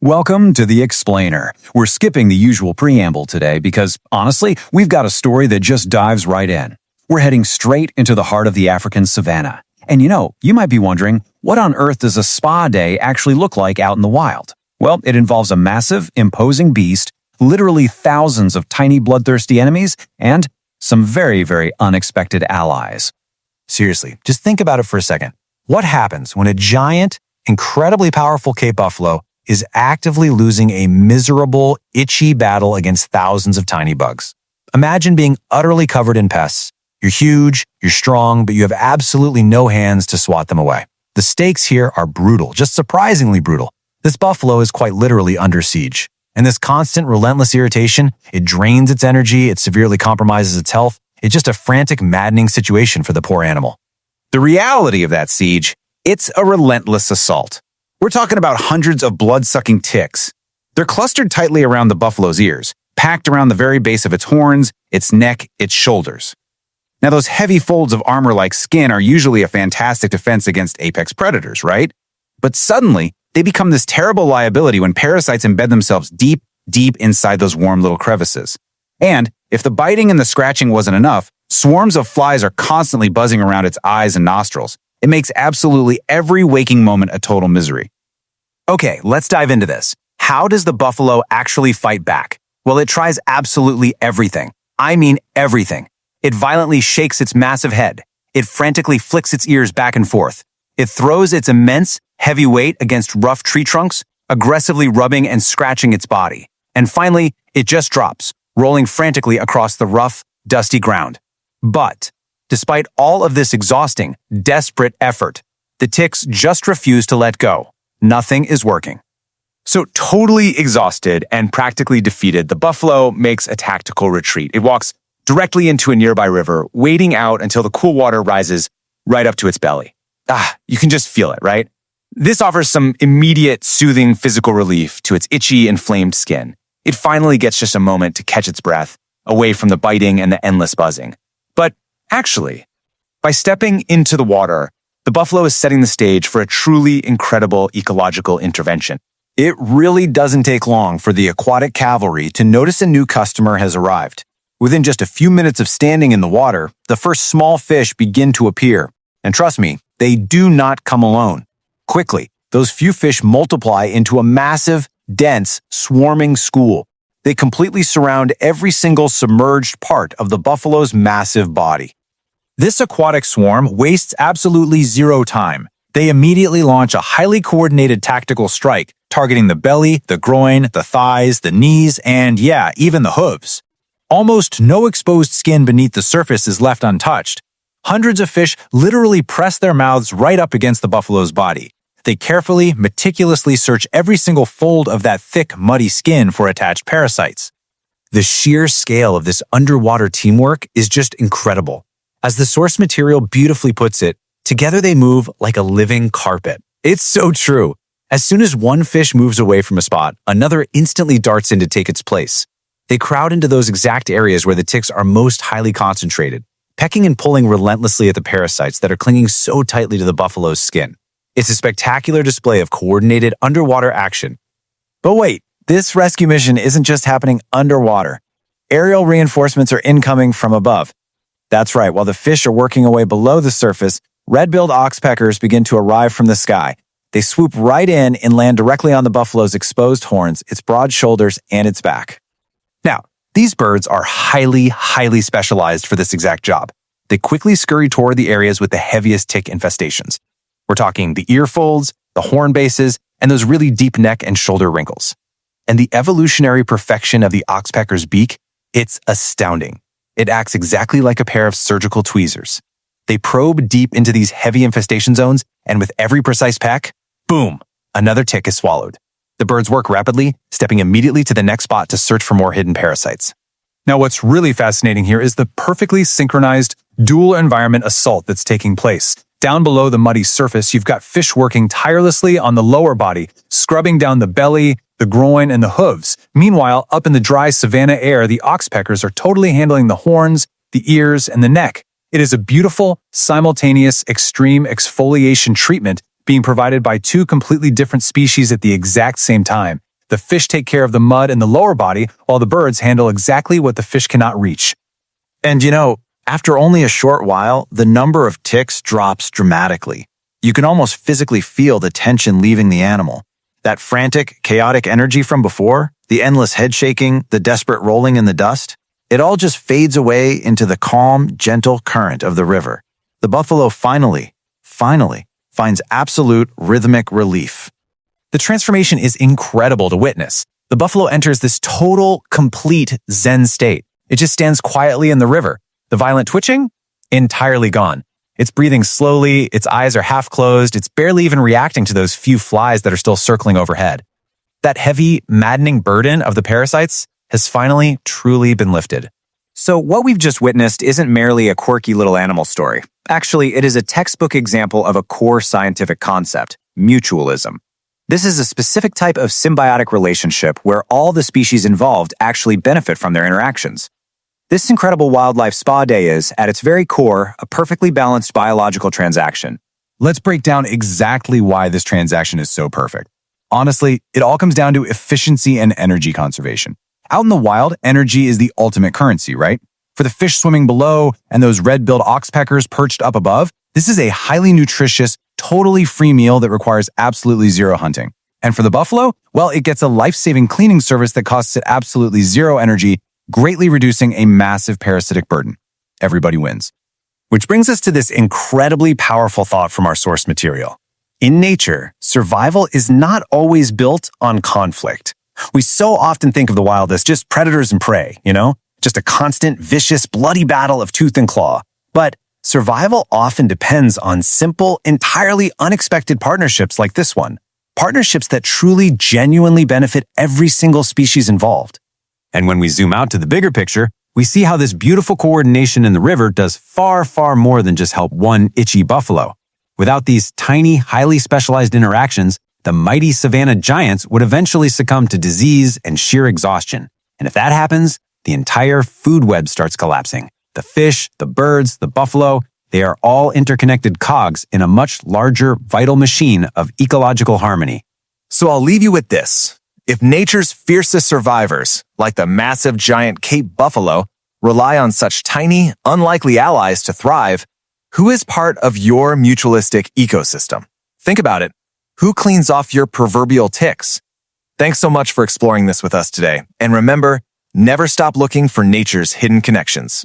Welcome to The Explainer. We're skipping the usual preamble today because, honestly, we've got a story that just dives right in. We're heading straight into the heart of the African savanna. And you might be wondering, what on earth does a spa day actually look like out in the wild? Well, it involves a massive, imposing beast, literally thousands of tiny bloodthirsty enemies, and some very, very unexpected allies. Seriously, just think about it for a second. What happens when a giant, incredibly powerful Cape buffalo is actively losing a miserable, itchy battle against thousands of tiny bugs? Imagine being utterly covered in pests. You're huge, you're strong, but you have absolutely no hands to swat them away. The stakes here are brutal, just surprisingly brutal. This buffalo is quite literally under siege. And this constant, relentless irritation, it drains its energy, it severely compromises its health. It's just a frantic, maddening situation for the poor animal. The reality of that siege, it's a relentless assault. We're talking about hundreds of blood-sucking ticks. They're clustered tightly around the buffalo's ears, packed around the very base of its horns, its neck, its shoulders. Now, those heavy folds of armor-like skin are usually a fantastic defense against apex predators, right? But suddenly, they become this terrible liability when parasites embed themselves deep, deep inside those warm little crevices. And if the biting and the scratching wasn't enough, swarms of flies are constantly buzzing around its eyes and nostrils. It makes absolutely every waking moment a total misery. Okay, let's dive into this. How does the buffalo actually fight back? Well, it tries absolutely everything. I mean everything. It violently shakes its massive head. It frantically flicks its ears back and forth. It throws its immense, heavy weight against rough tree trunks, aggressively rubbing and scratching its body. And finally, it just drops, rolling frantically across the rough, dusty ground. But, despite all of this exhausting, desperate effort, the ticks just refuse to let go. Nothing is working. So totally exhausted and practically defeated, the buffalo makes a tactical retreat. It walks directly into a nearby river, wading out until the cool water rises right up to its belly. You can just feel it, right? This offers some immediate, soothing physical relief to its itchy, inflamed skin. It finally gets just a moment to catch its breath, away from the biting and the endless buzzing. But actually, by stepping into the water, the buffalo is setting the stage for a truly incredible ecological intervention. It really doesn't take long for the aquatic cavalry to notice a new customer has arrived. Within just a few minutes of standing in the water, the first small fish begin to appear. And trust me, they do not come alone. Quickly, those few fish multiply into a massive, dense, swarming school. They completely surround every single submerged part of the buffalo's massive body. This aquatic swarm wastes absolutely zero time. They immediately launch a highly coordinated tactical strike, targeting the belly, the groin, the thighs, the knees, and even the hooves. Almost no exposed skin beneath the surface is left untouched. Hundreds of fish literally press their mouths right up against the buffalo's body. They carefully, meticulously search every single fold of that thick, muddy skin for attached parasites. The sheer scale of this underwater teamwork is just incredible. As the source material beautifully puts it, together they move like a living carpet. It's so true. As soon as one fish moves away from a spot, another instantly darts in to take its place. They crowd into those exact areas where the ticks are most highly concentrated, pecking and pulling relentlessly at the parasites that are clinging so tightly to the buffalo's skin. It's a spectacular display of coordinated underwater action. But wait, this rescue mission isn't just happening underwater. Aerial reinforcements are incoming from above. That's right, while the fish are working away below the surface, red-billed oxpeckers begin to arrive from the sky. They swoop right in and land directly on the buffalo's exposed horns, its broad shoulders, and its back. Now, these birds are highly, highly specialized for this exact job. They quickly scurry toward the areas with the heaviest tick infestations. We're talking the ear folds, the horn bases, and those really deep neck and shoulder wrinkles. And the evolutionary perfection of the oxpecker's beak, it's astounding. It acts exactly like a pair of surgical tweezers. They probe deep into these heavy infestation zones, and with every precise peck, boom, another tick is swallowed. The birds work rapidly, stepping immediately to the next spot to search for more hidden parasites. Now, what's really fascinating here is the perfectly synchronized dual environment assault that's taking place. Down below the muddy surface, you've got fish working tirelessly on the lower body, scrubbing down the belly, the groin, and the hooves. Meanwhile, up in the dry savanna air, the oxpeckers are totally handling the horns, the ears, and the neck. It is a beautiful, simultaneous, extreme exfoliation treatment being provided by two completely different species at the exact same time. The fish take care of the mud in the lower body, while the birds handle exactly what the fish cannot reach. And after only a short while, the number of ticks drops dramatically. You can almost physically feel the tension leaving the animal. That frantic, chaotic energy from before, the endless head shaking, the desperate rolling in the dust, it all just fades away into the calm, gentle current of the river. The buffalo finally finds absolute rhythmic relief. The transformation is incredible to witness. The buffalo enters this total, complete Zen state. It just stands quietly in the river. The violent twitching? Entirely gone. It's breathing slowly, its eyes are half closed, it's barely even reacting to those few flies that are still circling overhead. That heavy, maddening burden of the parasites has finally, truly been lifted. So what we've just witnessed isn't merely a quirky little animal story. Actually, it is a textbook example of a core scientific concept, mutualism. This is a specific type of symbiotic relationship where all the species involved actually benefit from their interactions. This incredible wildlife spa day is, at its very core, a perfectly balanced biological transaction. Let's break down exactly why this transaction is so perfect. Honestly, it all comes down to efficiency and energy conservation. Out in the wild, energy is the ultimate currency, right? For the fish swimming below and those red-billed Oxpeckers perched up above, this is a highly nutritious, totally free meal that requires absolutely zero hunting. And for the buffalo, well, it gets a life-saving cleaning service that costs it absolutely zero energy, greatly reducing a massive parasitic burden. Everybody wins. Which brings us to this incredibly powerful thought from our source material. In nature, survival is not always built on conflict. We so often think of the wild as just predators and prey, just a constant, vicious, bloody battle of tooth and claw. But survival often depends on simple, entirely unexpected partnerships like this one. Partnerships that truly, genuinely benefit every single species involved. And when we zoom out to the bigger picture, we see how this beautiful coordination in the river does far, far more than just help one itchy buffalo. Without these tiny, highly specialized interactions, the mighty savanna giants would eventually succumb to disease and sheer exhaustion. And if that happens, the entire food web starts collapsing. The fish, the birds, the buffalo, they are all interconnected cogs in a much larger, vital machine of ecological harmony. So I'll leave you with this. If nature's fiercest survivors, like the massive giant Cape buffalo, rely on such tiny, unlikely allies to thrive, who is part of your mutualistic ecosystem? Think about it. Who cleans off your proverbial ticks? Thanks so much for exploring this with us today. And remember, never stop looking for nature's hidden connections.